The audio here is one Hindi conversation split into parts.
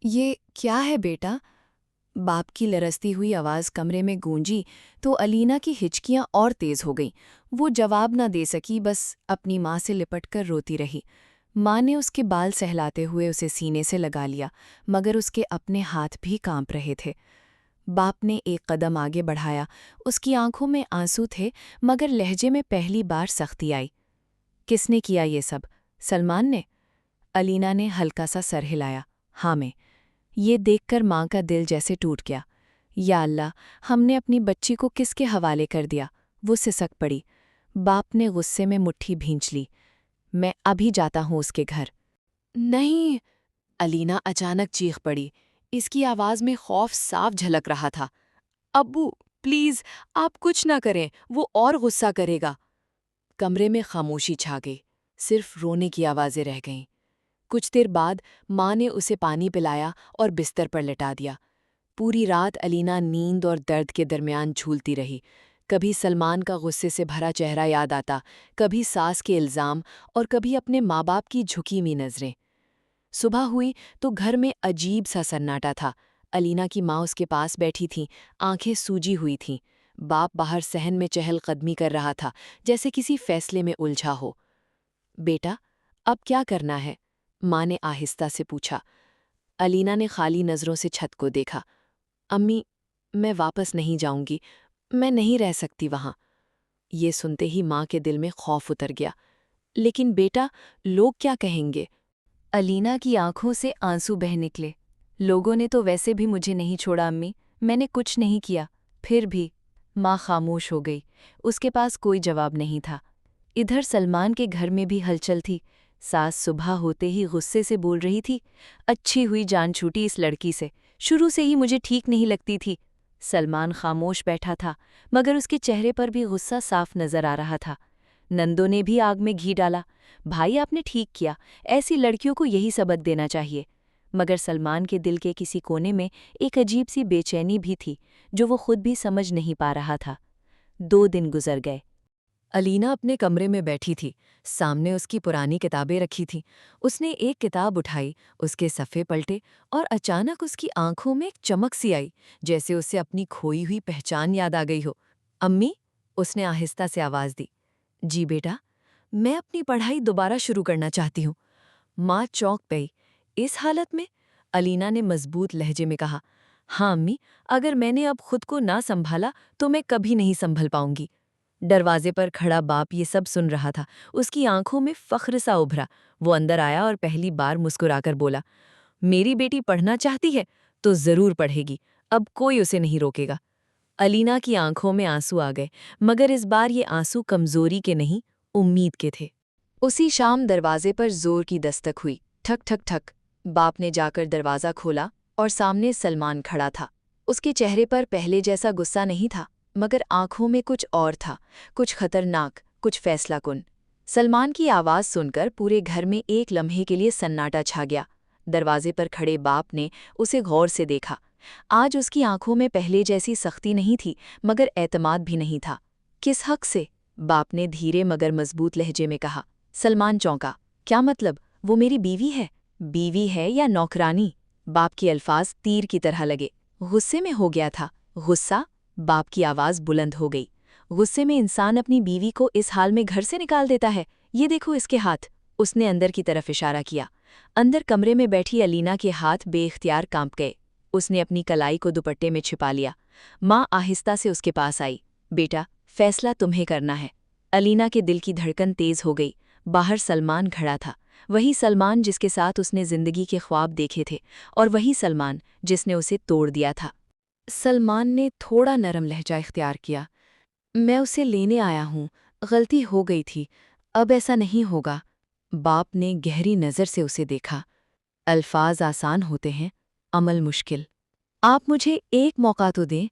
ये क्या है बेटा? बाप की लरसती हुई आवाज़ कमरे में गूंजी तो अलीना की हिचकियां और तेज हो गईं। वो जवाब न दे सकी, बस अपनी माँ से लिपटकर रोती रही। माँ ने उसके बाल सहलाते हुए उसे सीने से लगा लिया, मगर उसके अपने हाथ भी कांप रहे थे। बाप ने एक कदम आगे बढ़ाया। उसकी आंखों में आंसू थे, मगर लहजे में पहली बार सख्ती आई। किसने किया ये सब? सलमान ने? अलीना ने हल्का सा सर हिलाया। हाँ, मैं। ये देखकर माँ का दिल जैसे टूट गया। या अल्लाह, हमने अपनी बच्ची को किसके हवाले कर दिया? वो सिसक पड़ी। बाप ने गुस्से में मुट्ठी भींच ली। मैं अभी जाता हूँ उसके घर। नहीं! अलीना अचानक चीख पड़ी। इसकी आवाज में खौफ साफ झलक रहा था। अब्बू, प्लीज, आप कुछ ना करें, वो और गुस्सा करेगा। कमरे में खामोशी छा गई। सिर्फ रोने की आवाजें रह गईं। कुछ देर बाद माँ ने उसे पानी पिलाया और बिस्तर पर लिटा दिया। पूरी रात अलीना नींद और दर्द के दरमियान झूलती रही। कभी सलमान का गुस्से से भरा चेहरा याद आता, कभी सास के इल्ज़ाम और कभी अपने माँ बाप की झुकी हुई नज़रें। सुबह हुई तो घर में अजीब सा सन्नाटा था। अलीना की माँ उसके पास बैठी थी, आंखें सूजी हुई थीं। बाप बाहर सहन में चहलकदमी कर रहा था, जैसे किसी फैसले में उलझा हो। बेटा, अब क्या करना है? माँ ने आहिस्ता से पूछा। अलीना ने खाली नज़रों से छत को देखा। अम्मी, मैं वापस नहीं जाऊंगी। मैं नहीं रह सकती वहां। ये सुनते ही माँ के दिल में खौफ उतर गया। लेकिन बेटा, लोग क्या कहेंगे? अलीना की आंखों से आंसू बह निकले। लोगों ने तो वैसे भी मुझे नहीं छोड़ा अम्मी, मैंने कुछ नहीं किया। फिर भी। माँ खामोश हो गई। उसके पास कोई जवाब नहीं था। इधर सलमान के घर में भी हलचल थी। सास सुबह होते ही गुस्से से बोल रही थी, अच्छी हुई जान छूटी इस लड़की से, शुरू से ही मुझे ठीक नहीं लगती थी। सलमान खामोश बैठा था, मगर उसके चेहरे पर भी गुस्सा साफ नजर आ रहा था। नंदों ने भी आग में घी डाला। भाई, आपने ठीक किया, ऐसी लड़कियों को यही सबक देना चाहिए। मगर सलमान के दिल के किसी कोने में एक अजीब सी बेचैनी भी थी, जो वो खुद भी समझ नहीं पा रहा था। 2 दिन गुजर गए। अलीना अपने कमरे में बैठी थी। सामने उसकी पुरानी किताबें रखी थीं। उसने एक किताब उठाई, उसके सफ़े पलटे और अचानक उसकी आंखों में एक चमक सी आई, जैसे उसे अपनी खोई हुई पहचान याद आ गई हो। अम्मी, उसने आहिस्ता से आवाज़ दी। जी बेटा, मैं अपनी पढ़ाई दोबारा शुरू करना चाहती हूँ। माँ चौंक गई। इस हालत में? अलीना ने मजबूत लहजे में कहा। हाँ अम्मी, अगर मैंने अब खुद को ना संभाला तो मैं कभी नहीं संभल पाऊंगी। दरवाजे पर खड़ा बाप ये सब सुन रहा था। उसकी आंखों में फख्र सा उभरा। वो अंदर आया और पहली बार मुस्कुराकर बोला, मेरी बेटी पढ़ना चाहती है तो जरूर पढ़ेगी, अब कोई उसे नहीं रोकेगा। अलीना की आंखों में आंसू आ गए, मगर इस बार ये आंसू कमजोरी के नहीं, उम्मीद के थे। उसी शाम दरवाजे पर जोर की दस्तक हुई। ठक ठक ठक। बाप ने जाकर दरवाज़ा खोला और सामने सलमान खड़ा था। उसके चेहरे पर पहले जैसा गुस्सा नहीं था, मगर आंखों में कुछ और था, कुछ खतरनाक, कुछ फैसलाकुन। सलमान की आवाज़ सुनकर पूरे घर में एक लम्हे के लिए सन्नाटा छा गया। दरवाजे पर खड़े बाप ने उसे गौर से देखा। आज उसकी आंखों में पहले जैसी सख्ती नहीं थी, मगर एतमाद भी नहीं था। किस हक से? बाप ने धीरे मगर मजबूत लहजे में कहा। सलमान चौंका। क्या मतलब? वो मेरी बीवी है? बीवी है या नौकरानी? बाप के अल्फाज तीर की तरह लगे। गुस्से में हो गया था। गुस्सा? बाप की आवाज बुलंद हो गई। गुस्से में इंसान अपनी बीवी को इस हाल में घर से निकाल देता है। ये देखो इसके हाथ। उसने अंदर की तरफ इशारा किया। अंदर कमरे में बैठी अलीना के हाथ बेइख्तियार कांप गए। उसने अपनी कलाई को दुपट्टे में छिपा लिया। माँ आहिस्ता से उसके पास आई। बेटा, फैसला तुम्हें करना है। अलीना के दिल की धड़कन तेज हो गई। बाहर सलमान खड़ा था, वही सलमान जिसके साथ उसने जिंदगी के ख्वाब देखे थे, और वही सलमान जिसने उसे तोड़ दिया था। सलमान ने थोड़ा नरम लहजा इख्तियार किया। मैं उसे लेने आया हूँ, गलती हो गई थी, अब ऐसा नहीं होगा। बाप ने गहरी नज़र से उसे देखा। अल्फाज आसान होते हैं, अमल मुश्किल। आप मुझे एक मौका तो दें।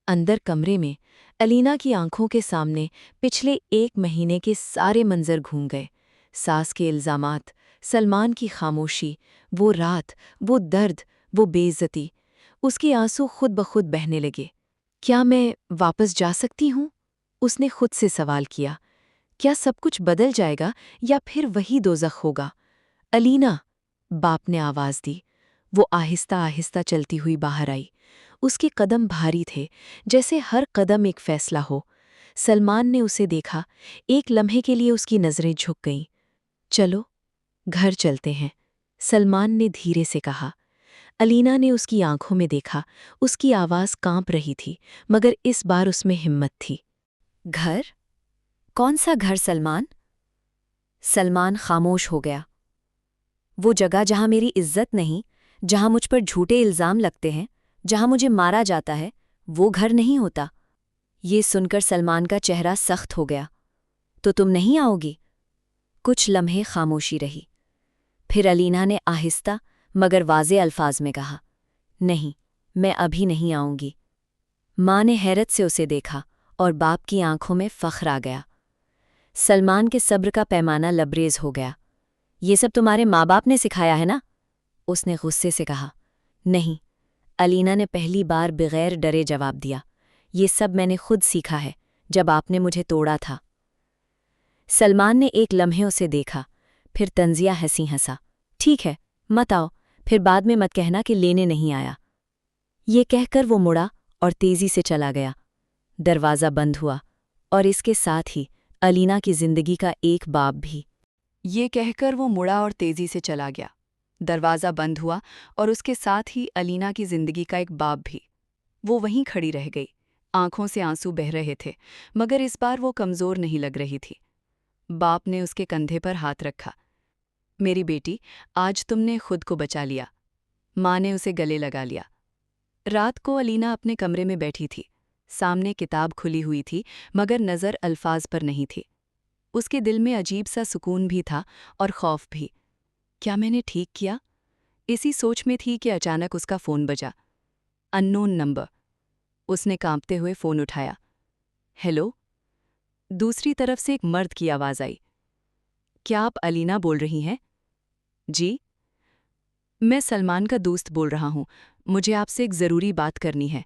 अंदर कमरे में अलीना की आंखों के सामने पिछले 1 महीने के सारे मंजर घूम गए। सास के इल्ज़ामात, सलमान की खामोशी, वो रात, वो दर्द, वो बेइज्जती। उसके आंसू खुद ब खुद बहने लगे। क्या मैं वापस जा सकती हूँ? उसने खुद से सवाल किया। क्या सब कुछ बदल जाएगा या फिर वही दोज़ख होगा? अलीना, बाप ने आवाज़ दी। वो आहिस्ता आहिस्ता चलती हुई बाहर आई। उसके कदम भारी थे, जैसे हर कदम एक फैसला हो। सलमान ने उसे देखा। एक लम्हे के लिए उसकी नज़रें झुक गईं। चलो, घर चलते हैं, सलमान ने धीरे से कहा। अलीना ने उसकी आंखों में देखा। उसकी आवाज़ कांप रही थी, मगर इस बार उसमें हिम्मत थी। घर? कौन सा घर सलमान? सलमान खामोश हो गया। वो जगह जहां मेरी इज्जत नहीं, जहां मुझ पर झूठे इल्ज़ाम लगते हैं, जहां मुझे मारा जाता है, वो घर नहीं होता। ये सुनकर सलमान का चेहरा सख्त हो गया। तो तुम नहीं आओगी? कुछ लम्हे खामोशी रही। फिर अलीना ने आहिस्ता मगर वाज़े अल्फाज में कहा, नहीं, मैं अभी नहीं आऊंगी। माँ ने हैरत से उसे देखा और बाप की आंखों में फ़ख्र आ गया। सलमान के सब्र का पैमाना लबरेज हो गया। ये सब तुम्हारे माँ बाप ने सिखाया है ना? उसने गुस्से से कहा। नहीं, अलीना ने पहली बार बगैर डरे जवाब दिया। ये सब मैंने खुद सीखा है, जब आपने मुझे तोड़ा था। सलमान ने एक लम्हे उसे देखा, फिर तंजिया हंसी हंसा। ठीक है, मत आओ, फिर बाद में मत कहना कि लेने नहीं आया। ये कहकर वो मुड़ा और तेजी से चला गया। दरवाज़ा बंद हुआ और इसके साथ ही अलीना की जिंदगी का एक बाब भी। ये कहकर वो मुड़ा और तेजी से चला गया। दरवाज़ा बंद हुआ और उसके साथ ही अलीना की जिंदगी का एक बाब भी। वो वहीं खड़ी रह गई। आंखों से आंसू बह रहे थे, मगर इस बार वो कमज़ोर नहीं लग रही थी। बाप ने उसके कंधे पर हाथ रखा। मेरी बेटी, आज तुमने खुद को बचा लिया। माँ ने उसे गले लगा लिया। रात को अलीना अपने कमरे में बैठी थी। सामने किताब खुली हुई थी, मगर नज़र अल्फाज पर नहीं थी। उसके दिल में अजीब सा सुकून भी था और खौफ भी। क्या मैंने ठीक किया? इसी सोच में थी कि अचानक उसका फ़ोन बजा। Unknown number. उसने कांपते हुए फ़ोन उठाया। हेलो? दूसरी तरफ से एक मर्द की आवाज़ आई। क्या आप अलीना बोल रही हैं? जी, मैं सलमान का दोस्त बोल रहा हूँ। मुझे आपसे एक ज़रूरी बात करनी है।